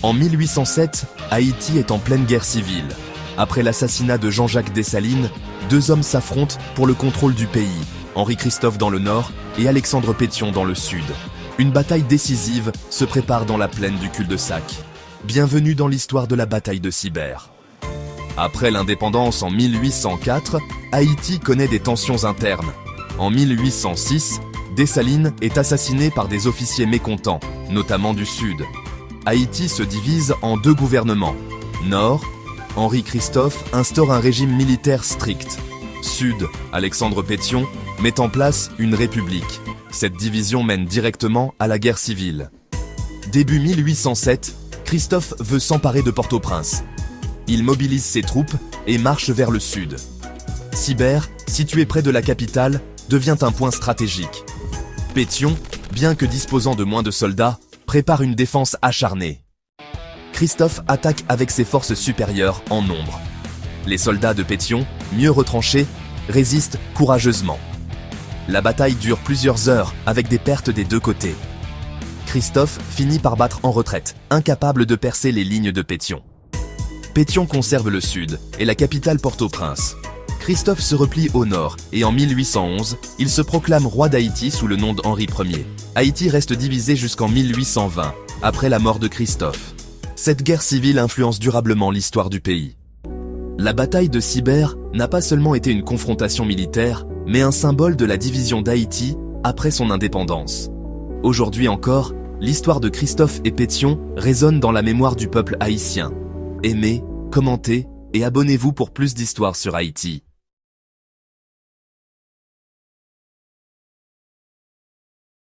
En 1807, Haïti est en pleine guerre civile. Après l'assassinat de Jean-Jacques Dessalines, deux hommes s'affrontent pour le contrôle du pays, Henri-Christophe dans le nord et Alexandre Pétion dans le sud. Une bataille décisive se prépare dans la plaine du cul-de-sac. Bienvenue dans l'histoire de la bataille de Sibert. Après l'indépendance en 1804, Haïti connaît des tensions internes. En 1806, Dessalines est assassiné par des officiers mécontents, notamment du sud. Haïti se divise en deux gouvernements. Nord, Henri-Christophe instaure un régime militaire strict. Sud, Alexandre Pétion met en place une république. Cette division mène directement à la guerre civile. Début 1807, Christophe veut s'emparer de Port-au-Prince. Il mobilise ses troupes et marche vers le sud. Sibert, situé près de la capitale, devient un point stratégique. Pétion, bien que disposant de moins de soldats, prépare une défense acharnée. Christophe attaque avec ses forces supérieures en nombre. Les soldats de Pétion, mieux retranchés, résistent courageusement. La bataille dure plusieurs heures avec des pertes des deux côtés. Christophe finit par battre en retraite, incapable de percer les lignes de Pétion. Pétion conserve le sud et la capitale Port-au-Prince. Christophe se replie au nord et en 1811, il se proclame roi d'Haïti sous le nom d'Henri Ier. Haïti reste divisé jusqu'en 1820, après la mort de Christophe. Cette guerre civile influence durablement l'histoire du pays. La bataille de Sibert n'a pas seulement été une confrontation militaire, mais un symbole de la division d'Haïti après son indépendance. Aujourd'hui encore, l'histoire de Christophe et Pétion résonne dans la mémoire du peuple haïtien. Aimez, commentez et abonnez-vous pour plus d'histoires sur Haïti.